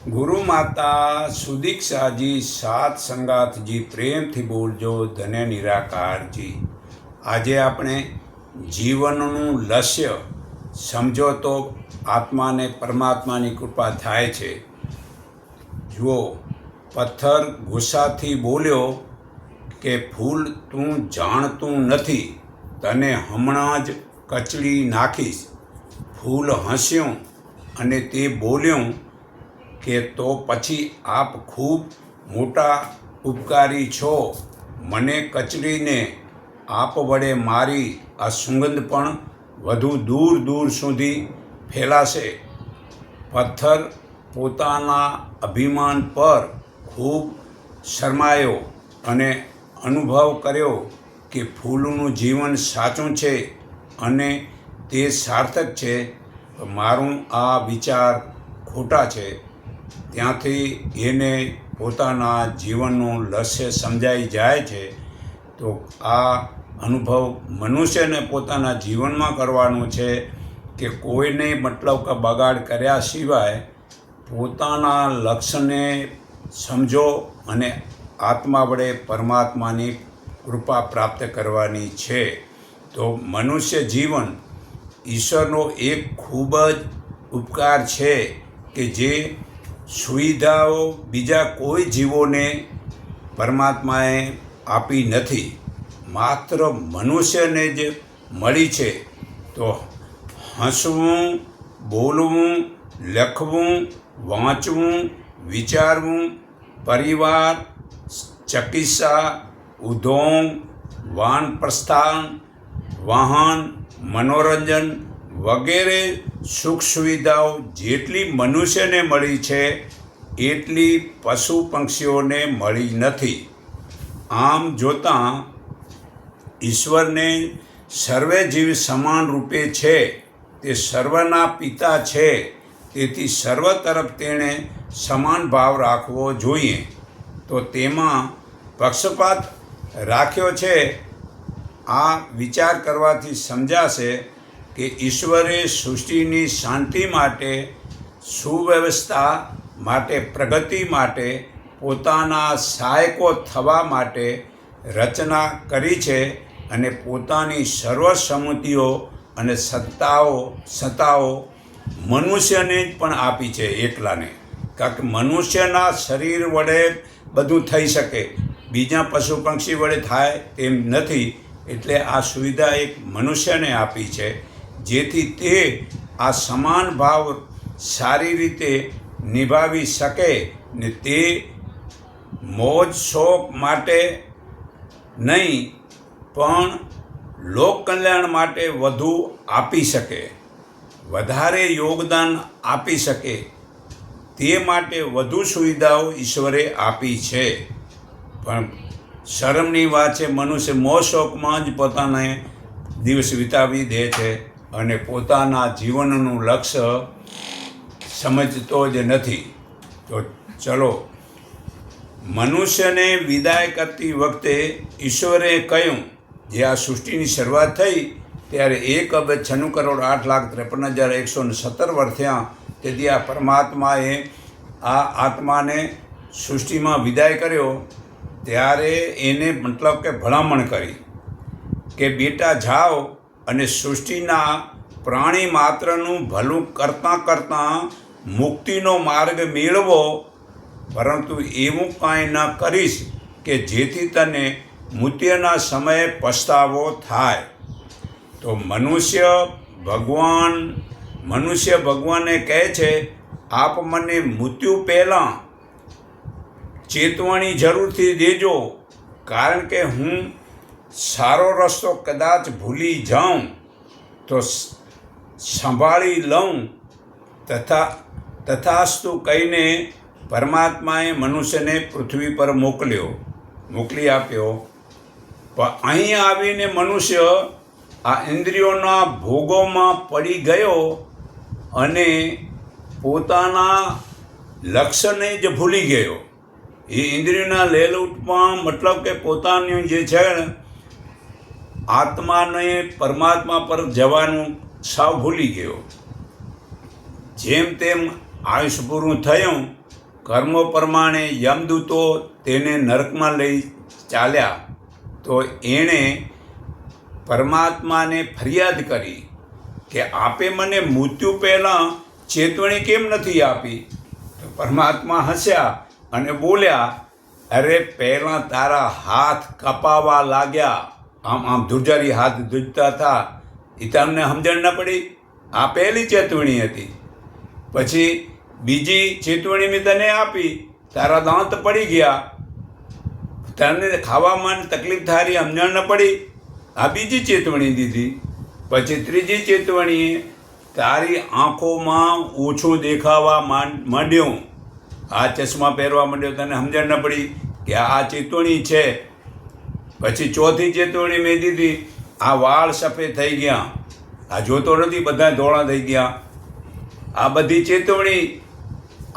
ગુરુ માતા સુદીક્ષાજી સાત સંગાતજી પ્રેમથી બોલજો ધન્ય નિરાકારજી। આજે આપણે જીવનનું લક્ષ્ય સમજો તો આત્માને પરમાત્માની કૃપા થાય છે। જુઓ, પથ્થર ગુસ્સાથી બોલ્યો કે ફૂલ તું જાણતું નથી, તને હમણાં જ કચડી નાખીશ। ફૂલ હસ્યું અને તે બોલ્યું કે તો પછી આપ ખૂબ મોટા ઉપકારી છો, મને કચડીને આપ વડે મારી આ સુગંધ પણ વધુ દૂર દૂર સુધી ફેલાશે। પથ્થર પોતાના અભિમાન પર ખૂબ શરમાયો અને અનુભવ કર્યો કે ફૂલનું જીવન સાચું છે અને તે સાર્થક છે, મારું આ વિચાર ખોટા છે। ત્યાંથી એને પોતાના જીવનનું લક્ષ્ય સમજાઈ જાય છે। તો આ અનુભવ મનુષ્યને પોતાના જીવનમાં કરવાનું છે કે કોઈને મતલબ કે બગાડ કર્યા સિવાય પોતાના લક્ષ્યને સમજો અને આત્મા વડે પરમાત્માની કૃપા પ્રાપ્ત કરવાની છે। તો મનુષ્ય જીવન ઈશ્વરનો એક ખૂબ જ ઉપકાર છે કે જે સુવિધાઓ બીજા કોઈ જીવોને પરમાત્માએ આપી નથી, માત્ર મનુષ્યને જ મળી છે। તો હસવું, બોલવું, લખવું, વાંચવું, વિચારવું, પરિવાર, ચિકિત્સા, ઉદ્યોગ, વાનપ્રસ્થાન, વાહન, મનોરંજન વગેરે સુખ સુવિધાઓ જેટલી મનુષ્યને મળી છે એટલી પશુ પક્ષીઓને મળી નથી। આમ જોતાં ઈશ્વરને સર્વે જીવ સમાન રૂપે છે, તે સર્વના પિતા છે, તેથી સર્વ તરફ તેણે સમાન ભાવ રાખવો જોઈએ। તો તેમાં પક્ષપાત રાખ્યો છે, આ વિચાર કરવાથી સમજાશે કે ઈશ્વરે સૃષ્ટિની શાંતિ માટે, સુવ્યવસ્થા માટે, પ્રગતિ માટે, પોતાના સહાયકો થવા માટે રચના કરી છે અને પોતાની સર્વસંમતિઓ અને સત્તાઓ મનુષ્યને જ પણ આપી છે, એકલાને। કારણ કે મનુષ્યના શરીર વડે બધું થઈ શકે, બીજા પશુ પક્ષી વડે થાય તેમ નથી, એટલે આ સુવિધા એક મનુષ્યને આપી છે, જેથી તે આ સમાન ભાવ સારી રીતે નિભાવી શકે ને તે મોજ શોખ માટે નહીં પણ લોક કલ્યાણ માટે વધુ આપી શકે, વધારે યોગદાન આપી શકે, તે માટે વધુ સુવિધાઓ ઈશ્વરે આપી છે। પણ શરમની વાત છે, મનુષ્ય મોજ શોખમાં જ પોતાને દિવસ વિતાવી દે છે અને પોતાના જીવનનું લક્ષ્ય સમજતો જ નથી। તો ચલો, મનુષ્યને વિદાય કરતી વખતે ઈશ્વરે કહ્યું, જે આ સૃષ્ટિની શરૂઆત થઈ ત્યારે 1,96,08,53,117 વર્ષ થયા, તેથી આ પરમાત્માએ આ આત્માને સૃષ્ટિમાં વિદાય કર્યો ત્યારે એને મતલબ કે ભલામણ કરી કે બેટા જાઓ અને સૃષ્ટિના પ્રાણી માત્રનું ભલું કરતાં કરતાં મુક્તિનો માર્ગ મેળવો, પરંતુ એવું કાંઈ ન કરીશ કે જેથી તને મૃત્યુના સમયે પછતાવો થાય। તો મનુષ્ય ભગવાનને કહે છે, આપ મને મૃત્યુ પહેલાં ચેતવણી જરૂરથી દેજો, કારણ કે હું સારો રસ્તો કદાચ ભૂલી જાઉં તો સંભાળી લઉં। તથાસ્તુ કહીને પરમાત્માએ મનુષ્યને પૃથ્વી પર મોકલી આપ્યો। પણ અહીં આવીને મનુષ્ય આ ઇન્દ્રિયોના ભોગોમાં પડી ગયો અને પોતાના લક્ષ્યને જ ભૂલી ગયો। એ ઇન્દ્રિયોના લેલૂટમાં મતલબ કે પોતાનું જે છે આત્માને પરમાત્મા પર જવાનું સાવ ભૂલી ગયો। જેમ તેમ આયુષ્ય પૂરું થયું કર્મો પ્રમાણે યમદૂતો તેને નરકમાં લઈ ચાલ્યા તો એણે પરમાત્માને ફરિયાદ કરી કે આપે મને મૃત્યુ પહેલાં ચેતવણી કેમ નથી આપી? તો પરમાત્મા હસ્યા અને બોલ્યા, અરે પહેલાં તારા હાથ કપાવા લાગ્યા, આમ ધ્રુજારી હાથ ધ્રુજતા હતા, એ તમને સમજણ ન પડી? આ પહેલી ચેતવણી હતી. પછી બીજી ચેતવણી મેં તને આપી, તારા દાંત પડી ગયા, તને ખાવામાં તકલીફ થારી, સમજણ ન પડી? આ બીજી ચેતવણી દીધી. પછી ત્રીજી ચેતવણીએ તારી આંખોમાં ઓછું દેખાવા માંડ્યું, આ ચશ્મા પહેરવા માંડ્યો, તને સમજણ ન પડી કે આ ચેતવણી છે. પછી ચોથી ચેતવણી મેં દીધી, આ વાળ સફેદ થઈ ગયા, આ જોતો નથી બધા ધોળા થઈ ગયા. આ બધી ચેતવણી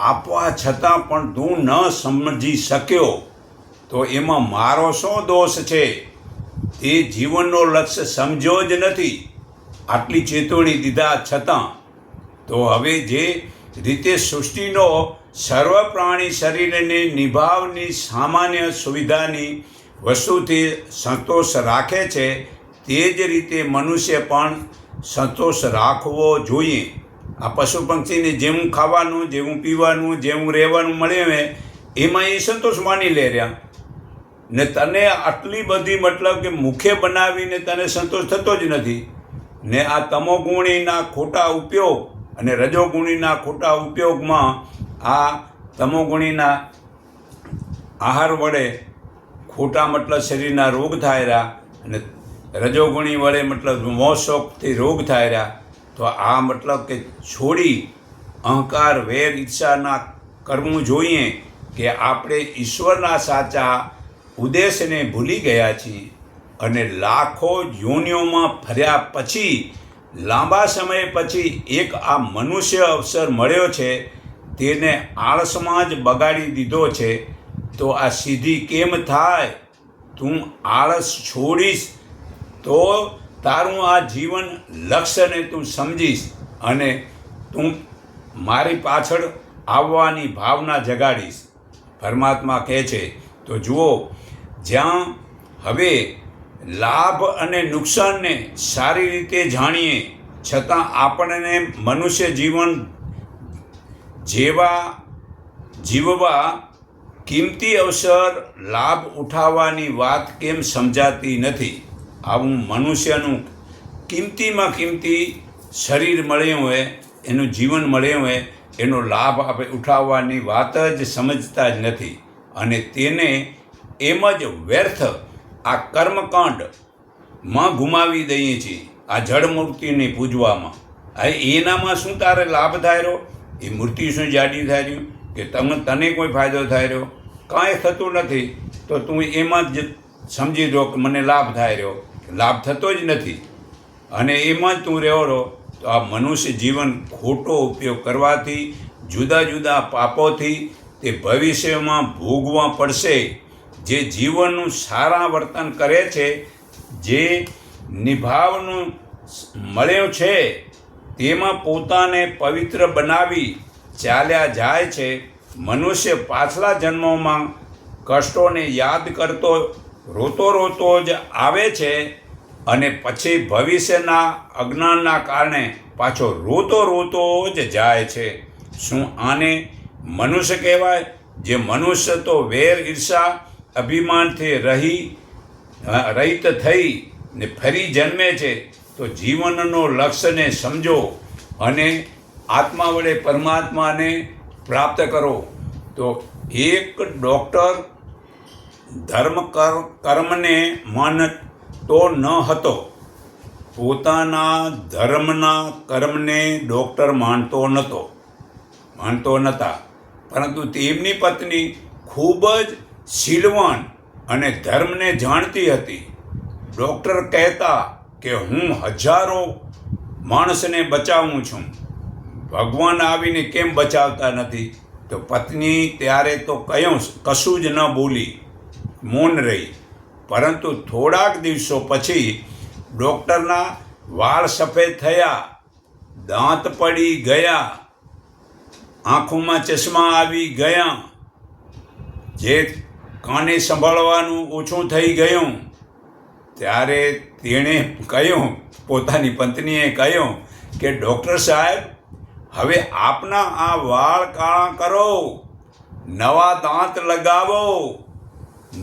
આપવા છતાં પણ તું ન સમજી શક્યો તો એમાં મારો શું દોષ છે? તે જીવનનો લક્ષ્ય સમજ્યો જ નથી, આટલી ચેતવણી દીધા છતાં. તો હવે જે રીતે સૃષ્ટિનો સર્વ પ્રાણી શરીરને નિભાવની સામાન્ય સુવિધાની વસ્તુથી સંતોષ રાખે છે, તે જ રીતે મનુષ્ય પણ સંતોષ રાખવો જોઈએ. આ પશુ પંક્ષીને જેવું ખાવાનું, જેવું પીવાનું, જેવું રહેવાનું મળે હોય એમાં એ સંતોષ માની લે રહ્યા. ને તને આટલી બધી મતલબ કે મુખે બનાવીને તને સંતોષ થતો જ નથી. ને આ તમોગુણીના ખોટા ઉપયોગ અને રજોગુણીના ખોટા ઉપયોગમાં આ તમોગુણીના આહાર વડે ખોટા મતલબ શરીરના રોગ થાય રહ્યા અને રજોગુણી વડે મતલબ મોહ શોખથી રોગ થાય રહ્યા. તો આ મતલબ કે છોડી અહંકાર, વેર, ઈચ્છાના કરવું જોઈએ કે આપણે ઈશ્વરના સાચા ઉદ્દેશને ભૂલી ગયા છીએ અને લાખો યોનિઓમાં ફર્યા પછી લાંબા સમય પછી એક આ મનુષ્ય અવસર મળ્યો છે, તેને આળસમાં જ બગાડી દીધો છે. તો આ સિદ્ધિ કેમ થાય? તું આળસ છોડીશ તો તારું આ જીવન લક્ષ્યને તું સમજીશ અને તું મારી પાછળ આવવાની ભાવના જગાડીશ. પરમાત્મા કહે છે. તો જુઓ, જ્યાં હવે લાભ અને નુકસાનને સારી રીતે જાણીએ છતાં આપણને મનુષ્ય જીવન જીવવા કિંમતી અવસર લાભ ઉઠાવવાની વાત કેમ સમજાતી નથી? આવું મનુષ્યનું કિંમતીમાં કિંમતી શરીર મળ્યું હોય, એનું જીવન મળ્યું હોય, એનો લાભ આપણે ઉઠાવવાની વાત જ સમજતા જ નથી અને તેને એમ જ વ્યર્થ આ કર્મકાંડમાં ગુમાવી દઈએ છીએ, આ જળ મૂર્તિને પૂજવામાં. એનામાં શું તારે લાભ થાય રહ્યો? એ મૂર્તિ શું જાડી થાય રહ્યું કે તને કોઈ ફાયદો થાય રહ્યો? કાંઈ થતું નથી. તો તું એમાં જ સમજી દો કે મને લાભ થાય રહ્યો, લાભ થતો જ નથી અને એમાં જ તું રહ્યો રહો. તો આ મનુષ્ય જીવન ખોટો ઉપયોગ કરવાથી, જુદા જુદા પાપોથી તે ભવિષ્યમાં ભોગવા પડશે. જે જીવનનું સારા વર્તન કરે છે, જે નિભાવનું મળ્યું છે, તેમાં પોતાને પવિત્ર બનાવી ચાલ્યા જાય છે. મનુષ્ય પાછલા જન્મોમાં કષ્ટોને યાદ કરતો રોતો રોતો જ આવે છે અને પછી ભવિષ્યના અજ્ઞાનના કારણે પાછો રોતો રોતો જ જાય છે. શું આને મનુષ્ય કહેવાય? જે મનુષ્ય તો વેર, ઈર્ષા, અભિમાનથી રહિત થઈ ને ફરી જન્મે છે. તો જીવનનો લક્ષ્યને સમજો અને આત્મા વડે પરમાત્માને પ્રાપ્ત કરો. તો એક ડૉક્ટર ધર્મ કર્મને માનતો ન હતો, પોતાના ધર્મના કર્મને ડૉક્ટર માનતો નહોતા, પરંતુ તેમની પત્ની ખૂબ જ શીલવાન અને ધર્મને જાણતી હતી. ડૉક્ટર કહેતા કે હું હજારો માણસને બચાવું છું, ભગવાન આવીને કેમ બચાવતા નથી? તો પત્ની ત્યારે તો કશું જ ન બોલી, મૌન રહી. પરંતુ થોડાક દિવસો પછી ડૉક્ટરના વાળ સફેદ થયા, દાંત પડી ગયા આંખોમાં ચશ્મા આવી ગયા, જે કાને સંભાળવાનું ઓછું થઈ ગયું, ત્યારે તેણે કહ્યું, પોતાની પત્નીએ કહ્યું કે ડૉક્ટર સાહેબ, હવે આપના આ વાળ કાળા કરો, નવા દાંત લગાવો,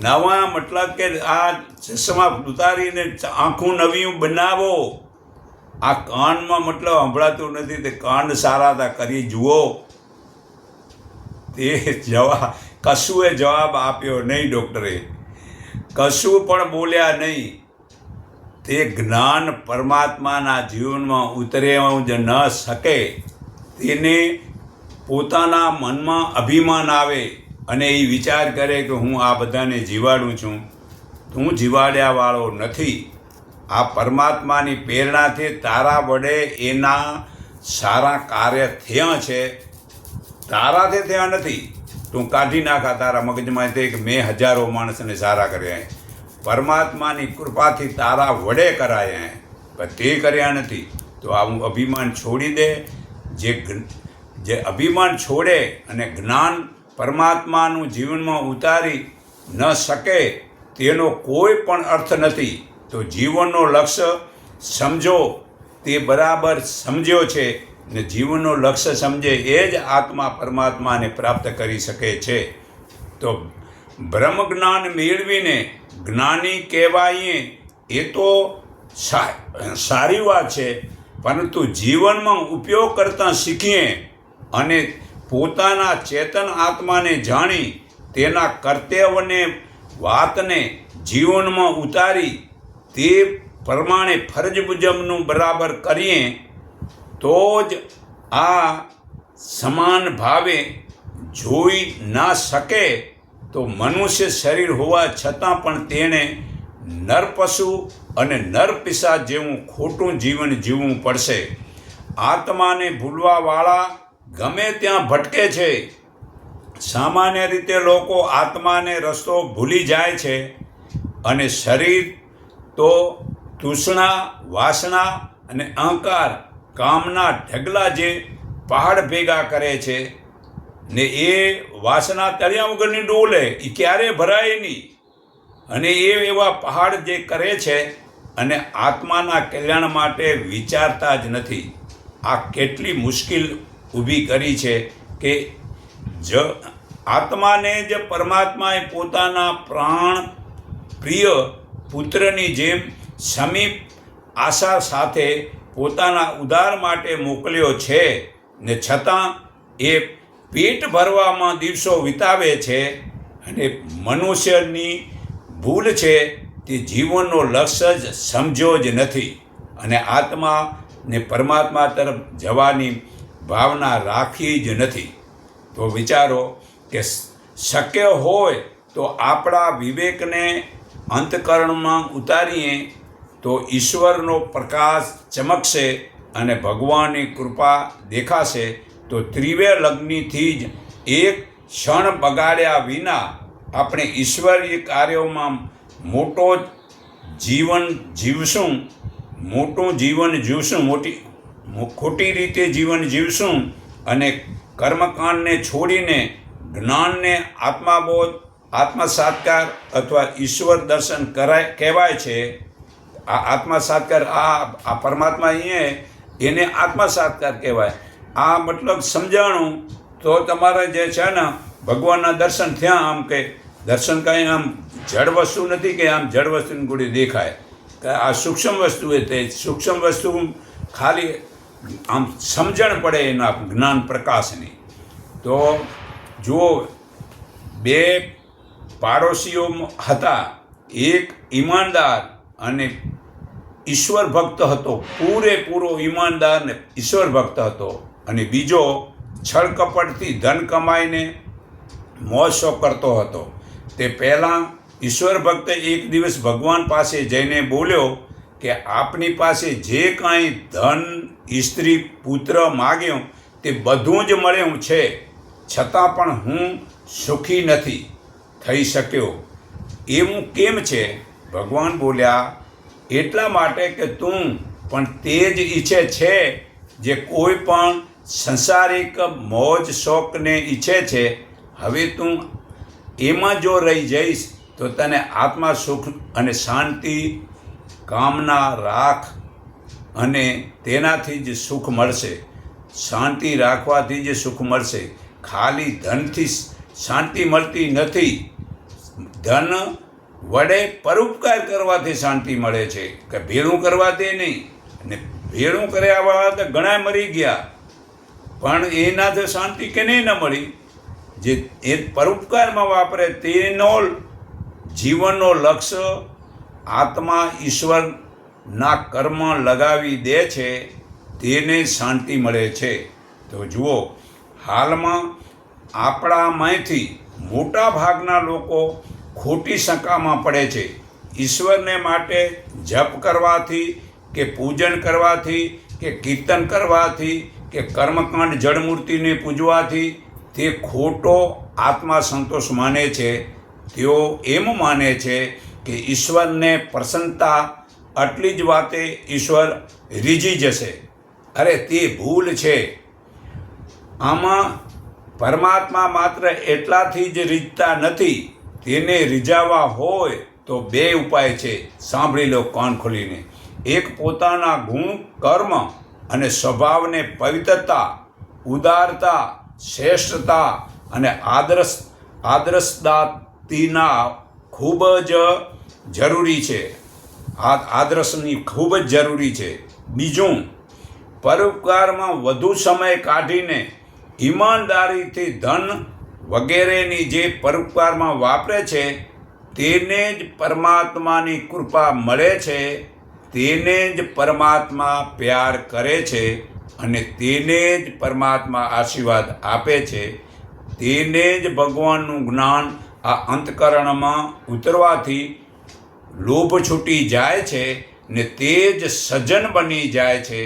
નવા મતલબ કે આ ચશ્મા ઉતારીને આંખું નવી બનાવો. આ કાનમાં મતલબ સંભળાતું નથી, તે કાન સારા હતા, કરી જુઓ. તે કશુંએ જવાબ આપ્યો નહીં. ડૉક્ટરે કશું પણ બોલ્યા નહીં. તે જ્ઞાન પરમાત્માના જીવનમાં ઉતર્યું જ ન શકે. તેને પોતાના મનમાં અભિમાન આવે અને એ વિચાર કરે કે હું આ બધાને જીવાડું છું. તું જીવાડ્યાવાળો નથી. આ પરમાત્માની પ્રેરણાથી તારા વડે એના સારા કાર્ય થયા છે, તારાથી થયા નથી. તું કાઢી નાખા તારા મગજમાં તે કે મેં હજારો માણસને સારા કર્યા, પરમાત્માની કૃપાથી તારા વડે કરાયા, પણ તે કર્યા નથી. તો આવું અભિમાન છોડી દે. જે અભિમાન છોડે અને જ્ઞાન પરમાત્માનું જીવનમાં ઉતારી ન શકે તેનો કોઈ પણ અર્થ નથી. તો જીવનનો લક્ષ્ય સમજો, તે બરાબર સમજ્યો છે ને જીવનનો લક્ષ્ય સમજે એ જ આત્મા પરમાત્માને પ્રાપ્ત કરી શકે છે. તો બ્રહ્મ જ્ઞાન મેળવીને જ્ઞાની કહેવાઈએ એ તો સારી વાત છે, પરંતુ જીવનમાં ઉપયોગ કરતાં શીખીએ અને પોતાના ચેતન આત્માને જાણી તેના કર્તવ્યને વાતને જીવનમાં ઉતારી તે પ્રમાણે ફરજ મુજબનું બરાબર કરીએ તો જ આ સમાન ભાવે જોઈ ના શકે. તો મનુષ્ય શરીર હોવા છતાં પણ તેણે નર પશુ અને નર પિશાચ જેવું ખોટું જીવન જીવવું પડશે. આત્માને ભૂલવાવાળા ગમે ત્યાં ભટકે છે. સામાન્ય રીતે લોકો આત્માને રસ્તો ભૂલી જાય છે અને શરીર તો તૃષ્ણા, વાસના અને અહંકાર, કામના ઢગલા જે પહાડ ભેગા કરે છે ને એ વાસના તળિયા વગરની ડોલે, એ ક્યારેય ભરાય નહીં. અને એવા પહાડ જે કરે છે અને આત્માના કલ્યાણ માટે વિચારતા જ નથી. આ કેટલી મુશ્કેલ ઊભી કરી છે કે આત્માને જ પરમાત્માએ પોતાના પ્રાણ પ્રિય પુત્રની જેમ સમીપ આશા સાથે પોતાના ઉદ્ધાર માટે મોકલ્યો છે ને છતાં એ પેટ ભરવામાં દિવસો વિતાવે છે. અને મનુષ્યની ભૂલ છે તે જીવનનો લક્ષ્ય જ સમજ્યો જ નથી અને આત્માને પરમાત્મા તરફ જવાની ભાવના રાખી જ નથી. તો વિચારો કે શક્ય હોય તો આપણા વિવેકને અંતઃકરણમાં ઉતારીએ તો ઈશ્વરનો પ્રકાશ ચમકશે અને ભગવાનની કૃપા દેખાશે. તો ત્રિવે લગ્નથી જ એક ક્ષણ બગાડ્યા વિના આપણે ઈશ્વરીય કાર્યોમાં મોટું જીવન જીવશું, ખોટી રીતે જીવન જીવશું અને કર્મકાંડને છોડીને જ્ઞાનને આત્માબોધ, આત્મસાત્કાર અથવા ઈશ્વર દર્શન કહેવાય છે. આ આત્મસાત્કાર, આ પરમાત્મા અહીંયા એને આત્મસાત્કાર કહેવાય. આ મતલબ સમજાણું તો તમારે જે છે ને ભગવાનના દર્શન થયા. આમ કે દર્શન કાંઈ આમ જડ વસ્તુ નથી કે આમ જડ વસ્તુની ગોળી દેખાય, કે આ સૂક્ષ્મ વસ્તુ એ તે સૂક્ષ્મ વસ્તુ ખાલી આમ સમજણ પડે એના જ્ઞાન પ્રકાશની. તો જુઓ, બે પાડોશીઓ હતા. એક ઈમાનદાર અને ઈશ્વર ભક્ત હતો, પૂરેપૂરો ઈમાનદાર ને ઈશ્વર ભક્ત હતો. અને બીજો છળ કપટથી ધન કમાઈને મોજ શોખ કરતો હતો. તે પહેલાં ઈશ્વર ભક્ત એક દિવસ ભગવાન પાસે જઈને બોલ્યો કે આપની પાસે જે કાંઈ ધન, સ્ત્રી, પુત્ર માગ્યું તે બધું જ મળ્યું છે, છતાં પણ હું સુખી નથી થઈ શક્યો. એવું કેમ છે? ભગવાન બોલ્યા, એટલા માટે કે તું પણ તે જ ઈચ્છે છે જે કોઈ પણ સંસારિક મોજ શોખને ઈચ્છે છે, હવે તું એમાં જો રહી જઈશ તો તને આત્મા સુખ અને શાંતિ કામના રાખ અને તેનાથી જ સુખ મળશે. શાંતિ રાખવાથી જ સુખ મળશે. ખાલી ધનથી શાંતિ મળતી નથી. ધન વડે પરોપકાર કરવાથી શાંતિ મળે છે, કે ભેળું કરવાથી નહીં. અને ભેળું કર્યાવાળા તો ઘણા મરી ગયા, પણ એનાથી શાંતિ કેને ન મળી. જે એ પરોપકારમાં વાપરે તેનો જીવનનો લક્ષ્ય આત્મા ઈશ્વરના કર્મ લગાવી દે છે, તેને શાંતિ મળે છે. તો જુઓ, હાલમાં આપણામાંથી મોટા ભાગના લોકો ખોટી શંકામાં પડે છે. ઈશ્વરને માટે જપ કરવાથી કે પૂજન કરવાથી કે કીર્તન કરવાથી કે કર્મકાંડ જળમૂર્તિને પૂજવાથી તે ખોટો આત્મા સંતોષ માને છે. તેઓ એમ માને છે કે ઈશ્વરને પ્રસન્નતા આટલી જ વાતે ઈશ્વર રીઝી જશે. અરે તે ભૂલ છે. આમાં પરમાત્મા માત્ર એટલાથી જ રીઝતા નથી. તેને રીઝાવવા હોય તો બે ઉપાય છે. સાંભળી લો કાન ખોલીને. એક, પોતાના ગુણ, કર્મ અને સ્વભાવને પવિત્રતા, ઉદારતા, શ્રેષ્ઠતા અને આદર્શદાતીના ખૂબ જ જરૂરી છે. આદર્શની ખૂબ જ જરૂરી છે. બીજું, પરોપકારમાં વધુ સમય કાઢીને ઈમાનદારીથી ધન વગેરેની જે પરોપકારમાં વાપરે છે, તેને જ પરમાત્માની કૃપા મળે છે, તેને જ પરમાત્મા પ્યાર કરે છે અને તેને જ પરમાત્મા આશીર્વાદ આપે છે. તેને જ ભગવાનનું જ્ઞાન આ અંતઃકરણમાં ઉતરવાથી લોભ છૂટી જાય છે ને તે જ સજ્જન બની જાય છે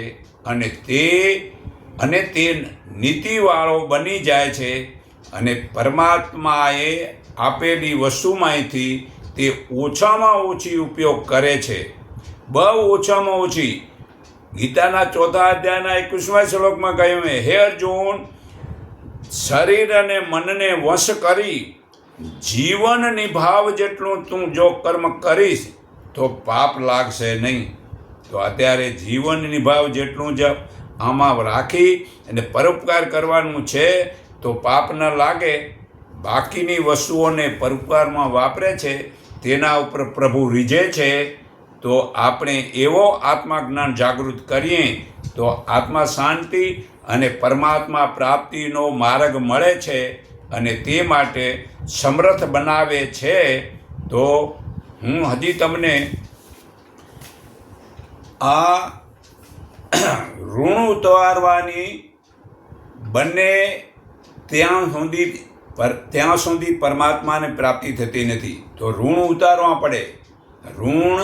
અને તે નીતિવાળો બની જાય છે અને પરમાત્માએ આપેલી વસ્તુમાંથી તે ઓછામાં ઓછી ઉપયોગ કરે છે. બહુ ઓછામાં ઓછી. ગીતાના 4 અધ્યાયના 21મા શ્લોકમાં કહ્યું છે, હે અર્જુન, શરીર અને મનને વશ કરી જીવન નિભાવ જેટલું તું જો કર્મ કરીશ તો પાપ લાગશે નહીં. તો અત્યારે જીવન નિભાવ જેટલું જ આમાં રાખી અને પરોપકાર કરવાનું છે તો પાપ ન લાગે. બાકીની વસ્તુઓને પરોપકારમાં વાપરે છે, તેના ઉપર પ્રભુ રીઝે છે. તો આપણે એવો આત્મજ્ઞાન જાગૃત કરીએ તો આત્મા શાંતિ અને પરમાત્મા પ્રાપ્તિનો માર્ગ મળે છે અને તે માટે સમર્થ બનાવે છે. તો હું હજી તમને આ ઋણ ઉતારવાની બંને ત્યાં સુધી પરમાત્માને પ્રાપ્તિ થતી નથી. તો ઋણ ઉતારવા પડે. ઋણ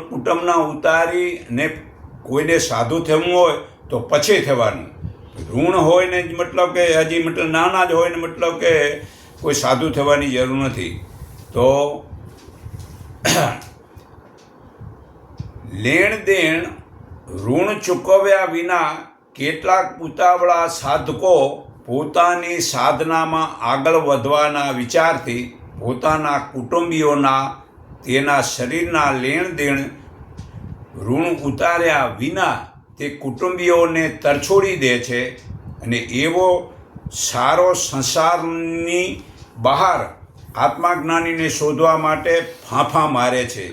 કુટુંબના ઉતારીને કોઈને સાધુ થવું હોય તો પછી થવાનું. ઋણ હોય ને મતલબ કે હજી નાના જ હોય ને મતલબ કે કોઈ સાધુ થવાની જરૂર નથી. તો લેણ દેણ ઋણ ચૂકવ્યા વિના કેટલાક ઉતાવળા સાધકો પોતાની સાધનામાં આગળ વધવાના વિચારથી પોતાના કુટુંબીઓના તેના શરીરના લેણ દેણ ઋણ ઉતાર્યા વિના તે કુટુંબીઓને તરછોડી દે છે અને એવો સારો સંસારની બહાર આત્મજ્ઞાનીને શોધવા માટે ફાંફા મારે છે.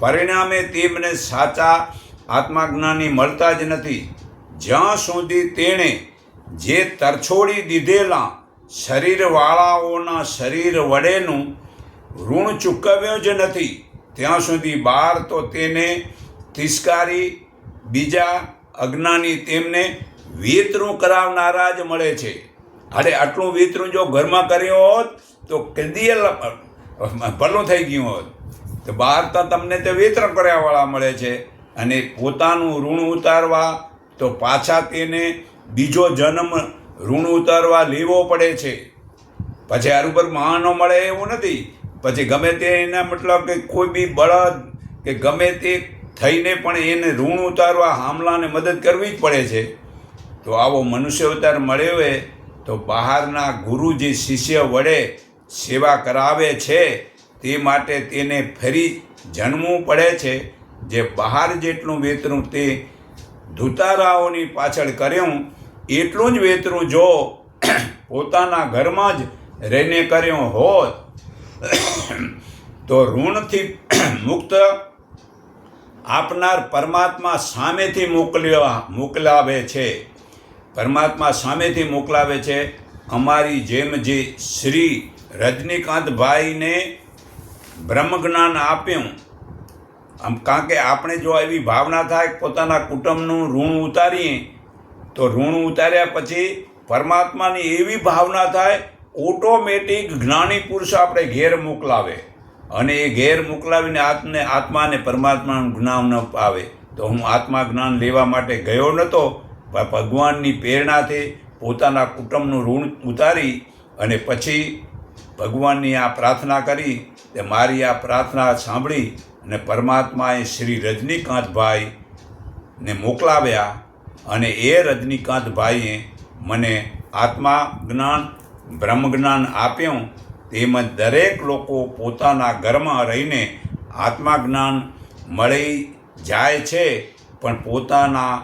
પરિણામે તેમને સાચા આત્મજ્ઞાની મળતા જ નથી. જ્યાં સુધી તેણે જે તરછોડી દીધેલા શરીરવાળાઓના શરીર વડેનું ઋણ ચૂકવ્યું જ નથી, ત્યાં સુધી બહાર તો તેને તિરસ્કારી બીજા અજ્ઞાની તેમને વેતરું કરાવનારા જ મળે છે. અરે આટલું વેતરું જો ઘરમાં કર્યું હોત તો કદી ભલું થઈ ગયું હોત. તો બહાર તો તમને તે વેતરણ કર્યાવાળા મળે છે અને પોતાનું ઋણ ઉતારવા તો પાછા તેને બીજો જન્મ ઋણ ઉતારવા લેવો પડે છે. પછી હરુભર મહાનો મળે એવું નથી. પછી ગમે તે એના મતલબ કે કોઈ બી બળદ કે ગમે તે થઈને પણ એને ઋણ ઉતારવા હામલાને મદદ કરવી જ પડે છે. તો આવો મનુષ્ય અવતાર મળ્યો હોય તો બહારના ગુરુ જે શિષ્ય વડે સેવા કરાવે છે તે માટે તેને ફરી જન્મવું પડે છે. જે બહાર જેટલું વેતરું તે ધુતારાઓની પાછળ કર્યું એટલું જ વેતરું જો પોતાના ઘરમાં જ રહીને કર્યું હોત તો ઋણથી મુક્ત આપનાર પરમાત્મા સામેથી મોકલાવે છે. પરમાત્મા સામેથી મોકલાવે છે. અમારી જેમ જે શ્રી રજનીકાંતભાઈને બ્રહ્મજ્ઞાન આપ્યું, કારણ કે આપણે જો એવી ભાવના થાય પોતાના કુટુંબનું ઋણ ઉતારીએ તો ઋણ ઉતાર્યા પછી પરમાત્માની એવી ભાવના થાય ઓટોમેટિક જ્ઞાની પુરુષ આપણે ઘેર મોકલાવે અને એ ઘેર મોકલાવીને આત્માને પરમાત્માનું જ્ઞાન આવે. તો હું આત્મા જ્ઞાન લેવા માટે ગયો નહોતો, પણ ભગવાનની પ્રેરણાથી પોતાના કુટુંબનું ઋણ ઉતારી અને પછી ભગવાનની આ પ્રાર્થના કરી તે મારી આ પ્રાર્થના સાંભળી અને પરમાત્માએ શ્રી રજનીકાંતભાઈને મોકલાવ્યા અને એ રજનીકાંતભાઈએ મને આત્મા જ્ઞાન બ્રહ્મ જ્ઞાન આપ્યું. તેમજ દરેક લોકો પોતાના ઘરમાં રહીને આત્મા જ્ઞાન મળી જાય છે, પણ પોતાના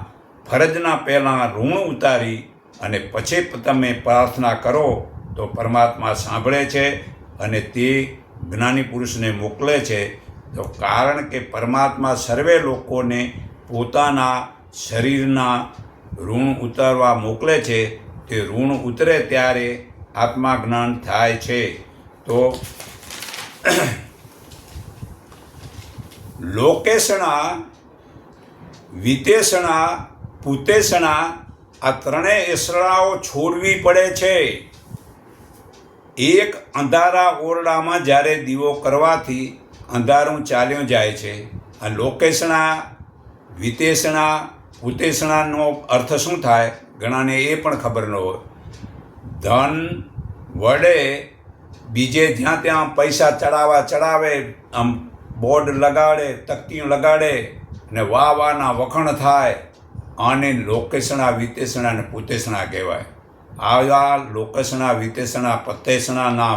ફરજના પહેલાં ઋણ ઉતારી અને પછી તમે પ્રાર્થના કરો તો પરમાત્મા સાંભળે છે અને તે જ્ઞાની પુરુષને મોકલે છે. તો કારણ કે પરમાત્મા સર્વે લોકોને પોતાના શરીરના ઋણ ઉતારવા મોકલે છે. તે ઋણ ઉતરે ત્યારે આત્મા જ્ઞાન થાય છે. તો લોકેશણા, વિતેષણા, પુતેષણા આ ત્રણેય એસણાઓ છોડવી પડે છે. એક અંધારા ઓરડામાં જ્યારે દીવો કરવાથી અંધારું ચાલ્યું જાય છે. આ લોકેશણા, વિતેષણા, પુતેષણાનો અર્થ શું થાય ઘણાને એ પણ ખબર ન હોય. ધન વડે બીજે જ્યાં ત્યાં પૈસા ચડાવે, આમ બોર્ડ લગાડે, તકતીઓ લગાડે અને વાહના વખાણ થાય, આને લોકેશણા, વિતેષણા અને પુતેષણા કહેવાય. આવા લોકેશણા, વિતેષણા, પુતેષણાના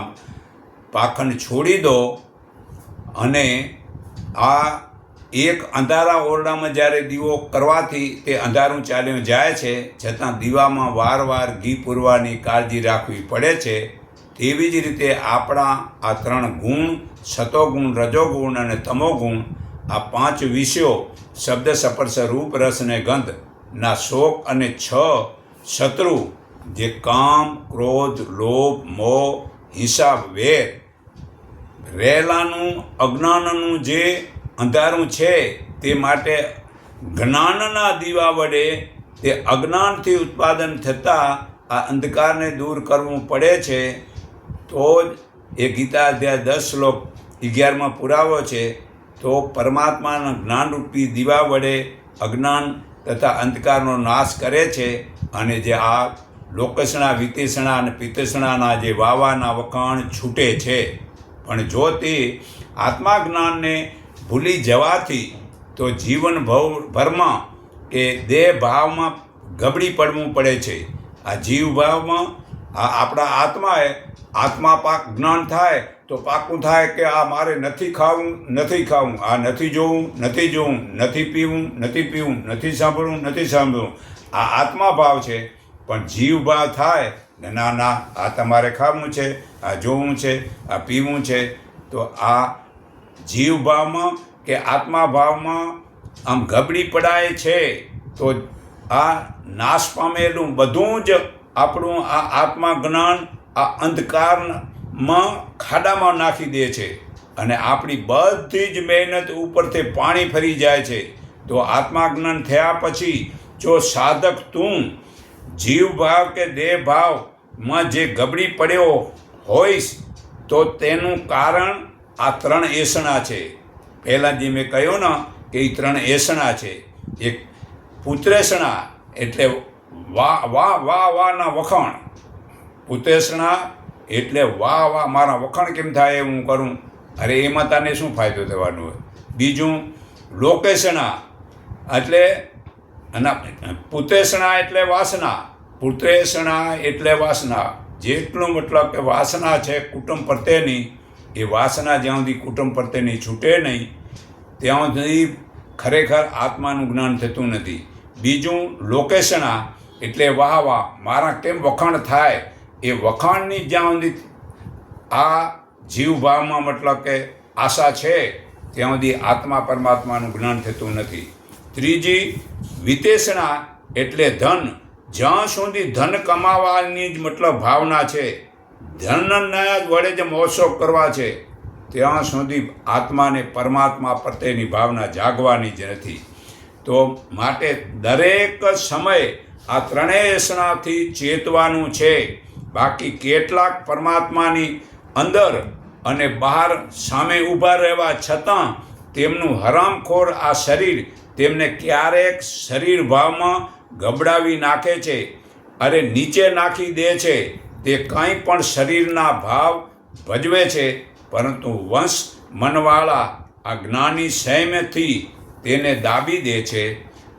પાખંડ છોડી દો અને આ એક અંધારા ઓરડામાં જ્યારે દીવો કરવાથી તે અંધારું ચાલ્યું જાય છે, છતાં દીવામાં વારવાર ઘી પૂરવાની કાળજી રાખવી પડે છે. તેવી જ રીતે આપણા આ ત્રણ ગુણ, સતોગુણ, રજોગુણ અને તમોગુણ, આ 5 વિષયો શબ્દ, સ્પર્શ, રૂપ, રસ અને ગંધના શોક અને 6 શત્રુ જે કામ, ક્રોધ, લોભ, મોહ, હિંસા, વેર રહેલાનું અજ્ઞાનનું જે અંધારું છે તે માટે જ્ઞાનના દીવા વડે તે અજ્ઞાનથી ઉત્પાદન થતાં આ અંધકારને દૂર કરવું પડે છે. તો જ એ ગીતા અધ્યાય 10 શ્લોક 11માં પુરાવો છે. તો પરમાત્માના જ્ઞાનરૂપી દીવા વડે અજ્ઞાન તથા અંધકારનો નાશ કરે છે અને જે આ લોકેશણા, વિતેષણા અને પિતેષણાના જે વાવાના વખાણ છૂટે છે. પણ જો તે આત્મા જ્ઞાનને ભૂલી જવાથી તો જીવન ભરમાં કે દેહ ભાવમાં ગબડી પડવું પડે છે. આ જીવ ભાવમાં આ આપણા આત્મા પાક જ્ઞાન થાય તો પાકું થાય કે આ મારે નથી ખાવું, આ નથી જોવું, નથી પીવું, નથી સાંભળવું. આ આત્મા ભાવ છે. પણ જીવ ભાવ થાય ને ના આ તમારે ખાવું છે, આ જોવું છે, આ પીવું છે, તો આ જીવ ભાવમાં કે આત્મા ભાવમાં આમ ગબડી પડાય છે. તો આ નાશ પામેલું બધું જ આપણું આ આત્મા જ્ઞાન આ અંધકારમાં ખાડામાં નાખી દે છે અને આપણી બધી જ મહેનત ઉપરથી પાણી ફરી જાય છે. તો આત્મા જ્ઞાન થયા પછી જો સાધક તું જીવ ભાવ કે દેહ ભાવમાં જે ગબડી પડ્યો હોઈશ તો તેનું કારણ આ 3 એસણા છે. પહેલાં જે મેં કહ્યું ને કે એ 3 એસણા છે. એક પુત્રેષણા એટલે વાહના વખાણ, પુત્રેષણા એટલે વાહ મારા વખાણ કેમ થાય હું કરું, અરે એમાં તને શું ફાયદો થવાનો હોય. બીજું લોકેશણા એટલે અને પુતેષણા એટલે વાસના, પુત્રેષણા એટલે વાસના. જેટલું મતલબ કે વાસના છે કુટુંબ પ્રત્યેની, એ વાસના જ્યાં સુધી કુટુંબ પ્રત્યેની છૂટે નહીં ત્યાં સુધી ખરેખર આત્માનું જ્ઞાન થતું નથી. બીજું લોકેશણા એટલે વાહ મારા કેમ વખાણ થાય, એ વખાણની જ્યાં સુધી આ જીવભાવમાં મતલબ કે આશા છે ત્યાં સુધી આત્મા પરમાત્માનું જ્ઞાન થતું નથી. ત્રીજી વિતેષણા એટલે ધન. જ્યાં સુધી ધન કમાવાની જ મતલબ ભાવના છે, ધનના વડે જ મોજશોખ કરવા છે, ત્યાં સુધી આત્માને પરમાત્મા પ્રત્યેની ભાવના જાગવાની જ નથી. તો માટે દરેક સમયે આ ત્રણેય એસણાથી ચેતવાનું છે. બાકી કેટલાક પરમાત્માની અંદર અને બહાર સામે ઊભા રહેવા છતાં તેમનું હરામખોર આ શરીર તેમને ક્યારેક શરીર ભાવમાં ગબડાવી નાખે છે, અરે નીચે નાખી દે છે. તે કંઈ પણ શરીરના ભાવ ભજવે છે, પરંતુ વંશ મનવાળા આ જ્ઞાની સંયમથી તેને દાબી દે છે.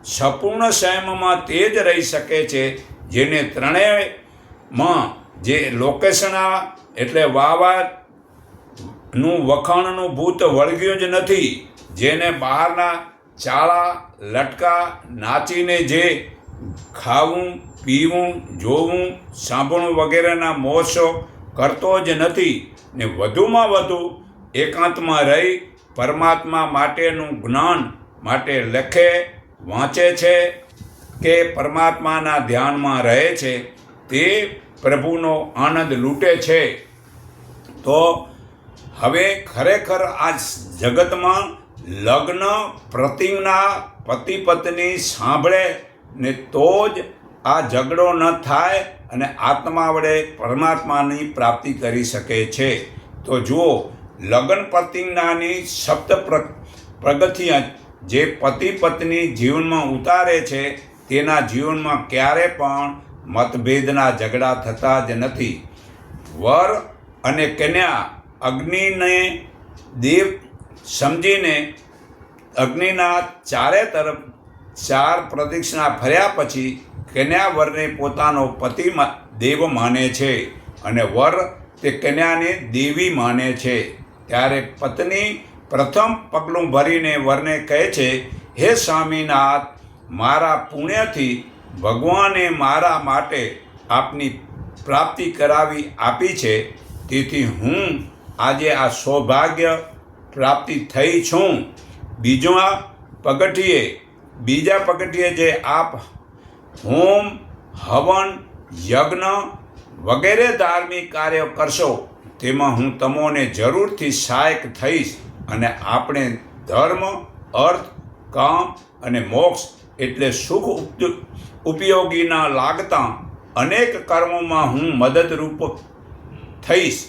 સંપૂર્ણ સંયમમાં તે જ રહી શકે છે જેને ત્રણેયમાં જે લોકેશણા એટલે વાવાનું વખાણનું ભૂત વળગ્યું જ નથી, જેને બહારના ચાળા લટકા નાચીને જે ખાવું પીવું જોવું સાંભળવું વગેરેના મોજશોખ કરતો જ નથી ને વધુમાં વધુ એકાંતમાં રહી પરમાત્મા માટેનું જ્ઞાન માટે લખે વાંચે છે કે પરમાત્માના ધ્યાનમાં રહે છે, તે પ્રભુનો આનંદ લૂંટે છે. તો હવે ખરેખર આ જગતમાં લગ્ન પ્રતિજ્ઞા પતિ પત્ની સાંભળે ને તો જ આ ઝઘડો ન થાય અને આત્મા વડે પરમાત્માની પ્રાપ્તિ કરી શકે છે. તો જુઓ, લગ્ન પ્રતિજ્ઞાની સપ્ત પગથિયાં જે પતિ પત્ની જીવનમાં ઉતારે છે તેના જીવનમાં ક્યારે પણ મતભેદના ઝઘડા થતા જ નથી. વર અને કન્યા અગ્નિને દેવ સમજીને અગ્નિના ચારે તરફ 4 પ્રદક્ષિણા ફર્યા પછી કન્યા વરને પોતાનો પતિ દેવ માને છે અને વર તે કન્યાને દેવી માને છે. ત્યારે પત્ની પ્રથમ પગલું ભરીને વરને કહે છે, હે સ્વામીનાથ, મારા પુણ્યથી ભગવાને મારા માટે આપની પ્રાપ્તિ કરાવી આપી છે, તેથી હું આજે આ સૌભાગ્ય પ્રાપ્તિ થઈ છું. બીજા પગથિયે જે આપ હોમ હવન યજ્ઞ વગેરે ધાર્મિક કાર્યો કરશો તેમાં હું તમોને જરૂરથી સહાયક થઈશ અને આપણે ધર્મ અર્થ કામ અને મોક્ષ એટલે સુખ ઉપયોગીના લાગતા અનેક કર્મોમાં હું મદદરૂપ થઈશ.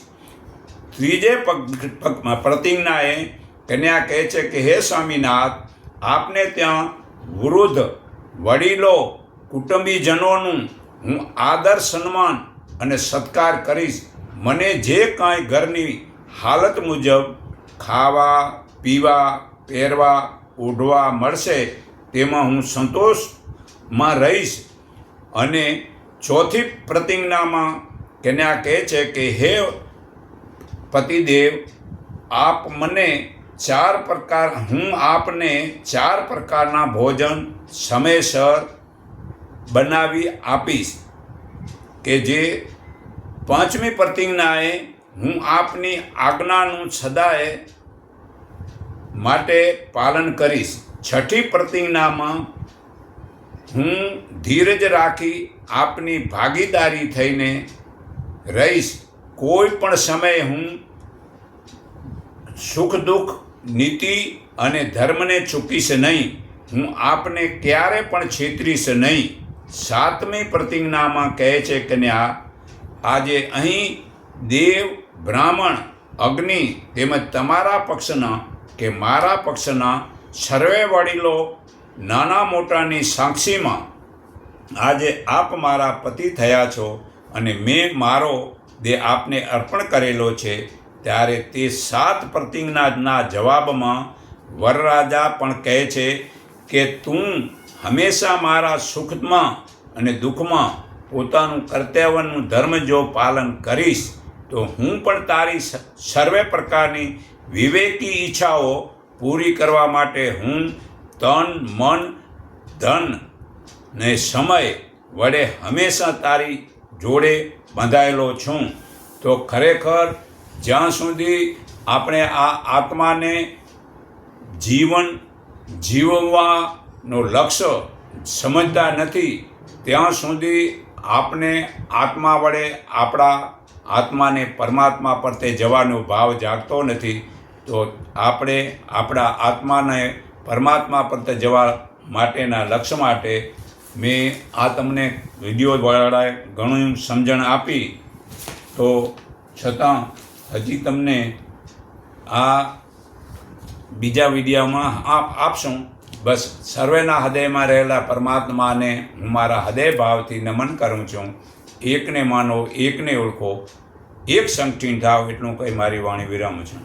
ત્રીજે પ્રતિજ્ઞાએ કન્યા કહે છે કે હે સ્વામીનાથ, આપને ત્યાં વૃદ્ધ વડીલો કુટુંબીજનોનું હું આદર સન્માન અને સત્કાર કરીશ. મને જે કાંઈ ઘરની હાલત મુજબ ખાવા પીવા પહેરવા ઓઢવા મળશે તેમાં હું સંતોષમાં રહીશ. અને ચોથી પ્રતિજ્ઞામાં કન્યા કહે છે કે હે પતિદેવ, આપ મને હું આપને 4 પ્રકારના ભોજન સમયસર બનાવી આપીશ. કે જે પાંચમી પ્રતિજ્ઞાએ હું આપની આજ્ઞાનું સદાય માટે પાલન કરીશ. છઠ્ઠી પ્રતિજ્ઞામાં હું ધીરજ રાખી આપની ભાગીદારી થઈને રહીશ. કોઈ પણ સમયે હું સુખ દુઃખ નીતિ અને ધર્મને ચૂકીશ નહીં. હું આપને ક્યારે પણ છેતરીશ નહીં. સાતમી પ્રતિજ્ઞામાં કહે છે કન્યા, આજે અહીં દેવ બ્રાહ્મણ અગ્નિ તેમજ તમારા પક્ષના કે મારા પક્ષના સર્વે વડીલો નાના મોટાની સાક્ષીમાં આજે આપ મારા પતિ થયા છો અને મેં મારો દેહ આપને અર્પણ કરેલો છે. ત્યારે તે 7 પ્રતિજ્ઞાના જવાબમાં વરરાજા પણ કહે છે કે તું હંમેશા મારા સુખમાં અને દુઃખમાં પોતાનું કર્તવ્યનું ધર્મ જો પાલન કરીશ તો હું પણ તારી સર્વે પ્રકારની વિવેકી ઈચ્છાઓ પૂરી કરવા માટે હું તન મન ધન ને સમય વડે હંમેશા તારી જોડે બંધાયેલો છું. તો ખરેખર જ્યાં સુધી આપણે આ આત્માને જીવન જીવવાનો લક્ષ્ય સમજતા નથી ત્યાં સુધી આપણે આત્મા વડે આપણા આત્માને પરમાત્મા પર તે જવાનો ભાવ જાગતો નથી. તો આપણે આપણા આત્માને પરમાત્મા પર તે જવા માટેના લક્ષ્ય માટે મેં આ તમને વિડીયો દ્વારા ઘણું સમજણ આપી. તો છતાં હજી તમને આ બીજા વિડીયોમાં આપશું. બસ સર્વેના હૃદયમાં રહેલા પરમાત્માને હું મારા હૃદય ભાવથી નમન કરું છું. એકને માનો, એકને ઓળખો, એક સંગઠીન થાવ, એટલું કહી મારી વાણી વિરામું છું.